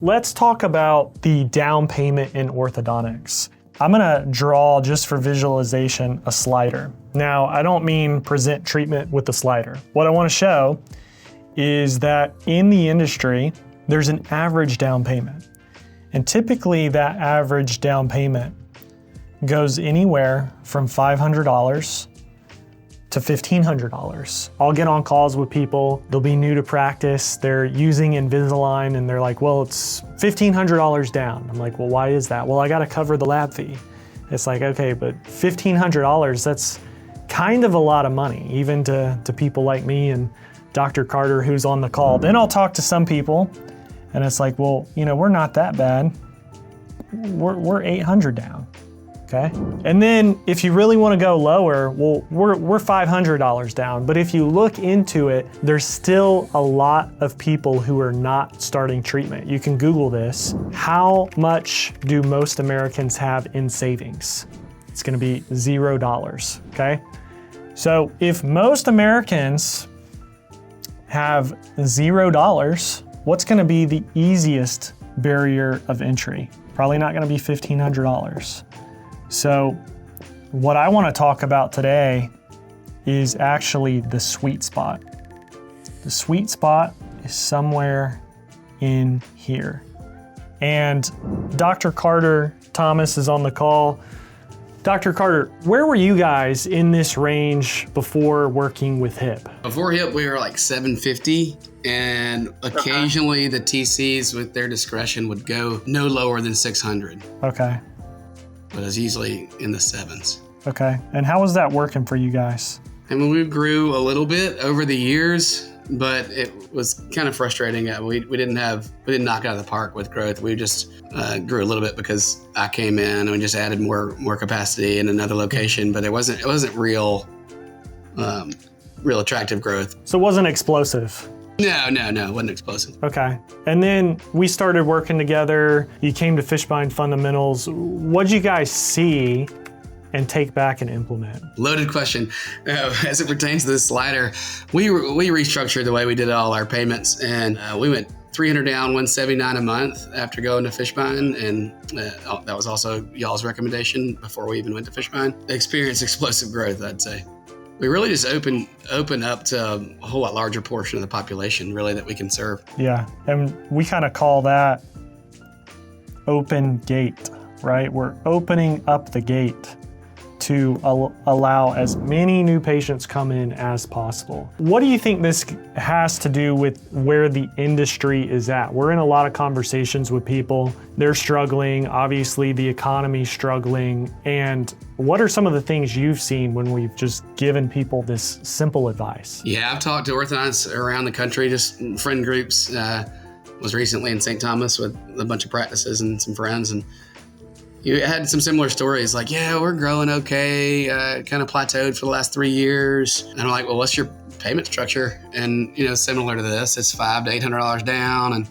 Let's talk about the down payment in orthodontics. I'm gonna draw, just for visualization, a slider. Now, I don't mean present treatment with the slider. What I wanna show is that in the industry, there's an average down payment. And typically that average down payment goes anywhere from $500 to $1,500. I'll get on calls with people, they'll be new to practice, they're using Invisalign and they're like, well, it's $1,500 down. I'm like, well, why is that? Well, I gotta cover the lab fee. It's like, okay, but $1,500, that's kind of a lot of money, even to people like me and Dr. Carter, who's on the call. Then I'll talk to some people and it's like, well, you know, we're not that bad. We're 800 down. Okay. And then if you really want to go lower, well, we're $500 down. But if you look into it, there's still a lot of people who are not starting treatment. You can Google this. How much do most Americans have in savings? It's going to be $0. Okay. So if most Americans have $0, what's going to be the easiest barrier of entry? Probably not going to be $1,500. So what I want to talk about today is actually the sweet spot. The sweet spot is somewhere in here. And Dr. Carter Thomas is on the call. Dr. Carter, where were you guys in this range before working with HIP? Before HIP, we were like 750, and occasionally the TCs with their discretion would go no lower than 600. Okay. But it's usually in the sevens. Okay, and how was that working for you guys? I mean, we grew a little bit over the years, but it was kind of frustrating. We didn't knock it out of the park with growth. We just grew a little bit because I came in and we just added more capacity in another location, but it wasn't real attractive growth. So it wasn't explosive? No, it wasn't explosive. Okay. And then we started working together. You came to Fishbine Fundamentals. What'd you guys see and take back and implement? Loaded question. As it pertains to this slider, we restructured the way we did all our payments, and we went 300 down, 179 a month after going to Fishbine, and that was also y'all's recommendation before we even went to Fishbine. Experienced explosive growth, I'd say. We really just open up to a whole lot larger portion of the population, really, that we can serve. Yeah, and we kind of call that open gate, right? We're opening up the gate to allow as many new patients come in as possible. What do you think this has to do with where the industry is at? We're in a lot of conversations with people. They're struggling. Obviously, the economy's struggling. And what are some of the things you've seen when we've just given people this simple advice? Yeah, I've talked to orthodontists around the country, just friend groups. Was recently in St. Thomas with a bunch of practices and some friends, and you had some similar stories like, yeah, we're growing okay, kind of plateaued for the last 3 years. And I'm like, well, what's your payment structure? And, you know, similar to this, it's $500 to $800 down. And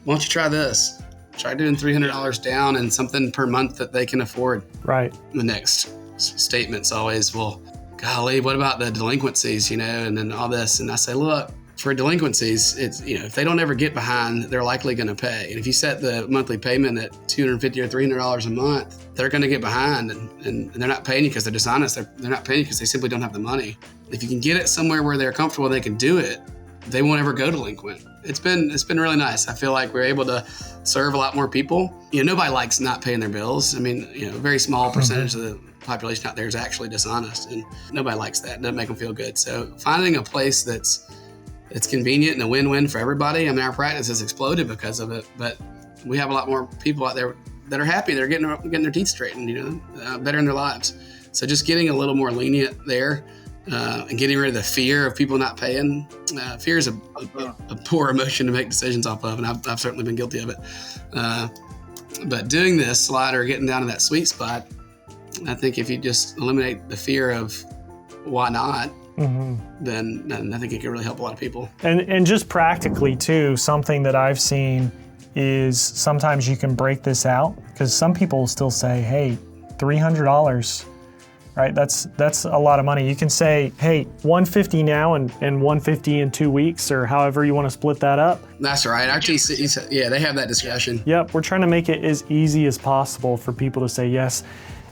why don't you try this? Try doing $300 down and something per month that they can afford. Right. The next statement's always, well, golly, what about the delinquencies, you know, and then all this. And I say, look, for delinquencies, it's, you know, if they don't ever get behind, they're likely going to pay. And if you set the monthly payment at $250 or $300 a month, they're going to get behind, and they're not paying you because they're dishonest. They're not paying you because they simply don't have the money. If you can get it somewhere where they're comfortable and they can do it, they won't ever go delinquent. It's been really nice. I feel like we're able to serve a lot more people. You know, nobody likes not paying their bills. I mean, you know, a very small percentage of the population out there is actually dishonest, and nobody likes that. It doesn't make them feel good. So finding a place it's convenient and a win-win for everybody. I mean, our practice has exploded because of it, but we have a lot more people out there that are happy. They're getting their teeth straightened, you know, better in their lives. So just getting a little more lenient there and getting rid of the fear of people not paying. Fear is a poor emotion to make decisions off of, and I've certainly been guilty of it. But doing this slider, getting down to that sweet spot, I think if you just eliminate the fear of why not, then I think it could really help a lot of people. And just practically too, something that I've seen is sometimes you can break this out, because some people still say, hey, $300 right? That's a lot of money. You can say, hey, 150 now and 150 in 2 weeks, or however you want to split that up. That's right. Actually, yeah, they have that discussion. Yep, we're trying to make it as easy as possible for people to say yes.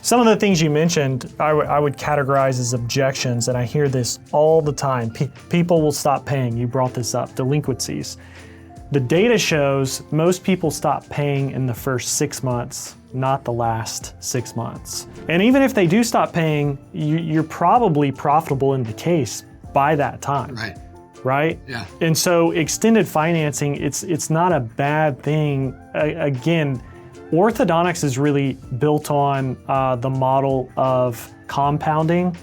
Some of the things you mentioned, I would categorize as objections, and I hear this all the time. People will stop paying. You brought this up, delinquencies. The data shows most people stop paying in the first 6 months, not the last 6 months. And even if they do stop paying, you're probably profitable in the case by that time. Right. Right? Yeah. And so extended financing, it's not a bad thing. Again, orthodontics is really built on the model of compounding,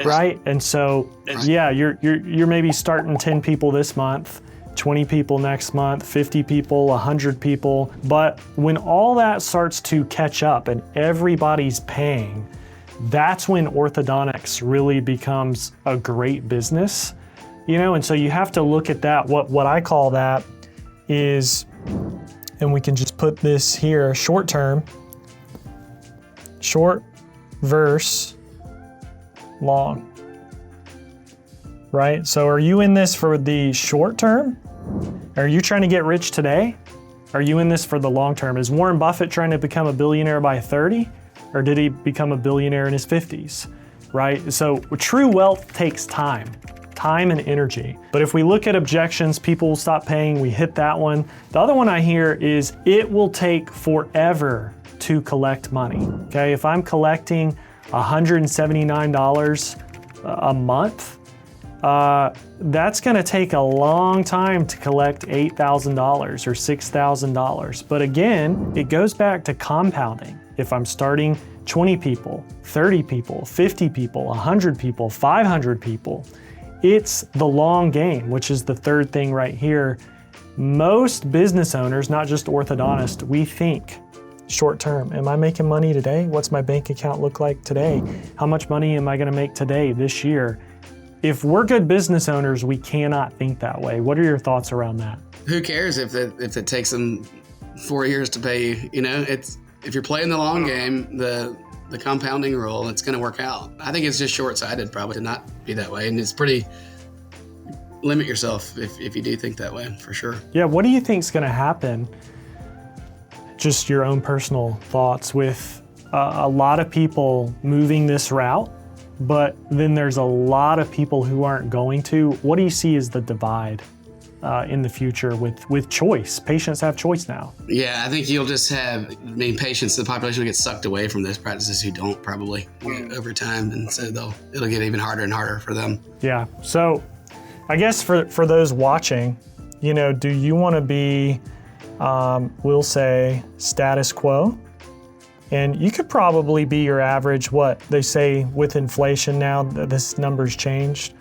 right? And so, yeah, you're maybe starting 10 people this month, 20 people next month, 50 people, 100 people. But when all that starts to catch up and everybody's paying, that's when orthodontics really becomes a great business, you know? And so you have to look at that. What I call that is, and we can just put this here, short term, short versus long, right? So are you in this for the short term? Are you trying to get rich today? Are you in this for the long term? Is Warren Buffett trying to become a billionaire by 30? Or did he become a billionaire in his 50s, right? So true wealth takes time and energy. But if we look at objections, people will stop paying, we hit that one. The other one I hear is it will take forever to collect money, okay? If I'm collecting $179 a month, that's gonna take a long time to collect $8,000 or $6,000. But again, it goes back to compounding. If I'm starting 20 people, 30 people, 50 people, 100 people, 500 people, it's the long game, which is the third thing right here. Most business owners, not just orthodontists, we think short term. Am I making money today? What's my bank account look like today? How much money am I gonna make today, this year? If we're good business owners, we cannot think that way. What are your thoughts around that? Who cares if it takes them 4 years to pay you? You know, if you're playing the long game, the compounding rule, it's going to work out. I think it's just short-sighted probably to not be that way. And it's pretty, limit yourself if you do think that way, for sure. Yeah, what do you think is going to happen, just your own personal thoughts, with a lot of people moving this route, but then there's a lot of people who aren't going to? What do you see as the divide in the future with choice? Patients have choice now. Yeah, I think you'll just have, patients, the population will get sucked away from those practices who don't, probably over time. And so it'll get even harder and harder for them. Yeah, so I guess for those watching, you know, do you want to be, we'll say, status quo? And you could probably be your average, what they say with inflation now, this number's changed,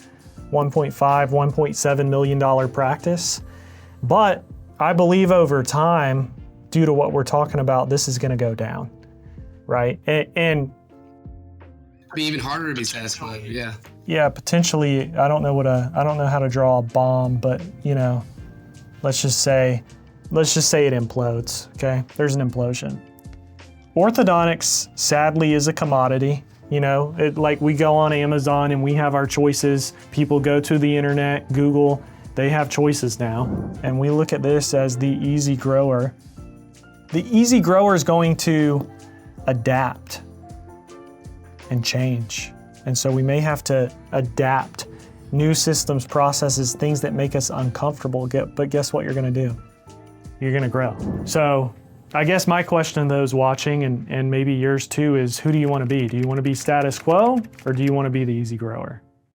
$1.5, $1.7 million practice. But I believe over time, due to what we're talking about, this is gonna go down, right? And be even harder to be satisfied, yeah. Yeah, potentially, I don't know how to draw a bomb, but you know, let's just say it implodes, okay? There's an implosion. Orthodontics, sadly, is a commodity. You know, like we go on Amazon and we have our choices. People go to the internet, Google, they have choices now. And we look at this as the easy grower. The easy grower is going to adapt and change. And so we may have to adapt new systems, processes, things that make us uncomfortable. But guess what you're gonna do? You're gonna grow. So I guess my question to those watching, and maybe yours too, is who do you want to be? Do you want to be status quo, or do you want to be the easy grower?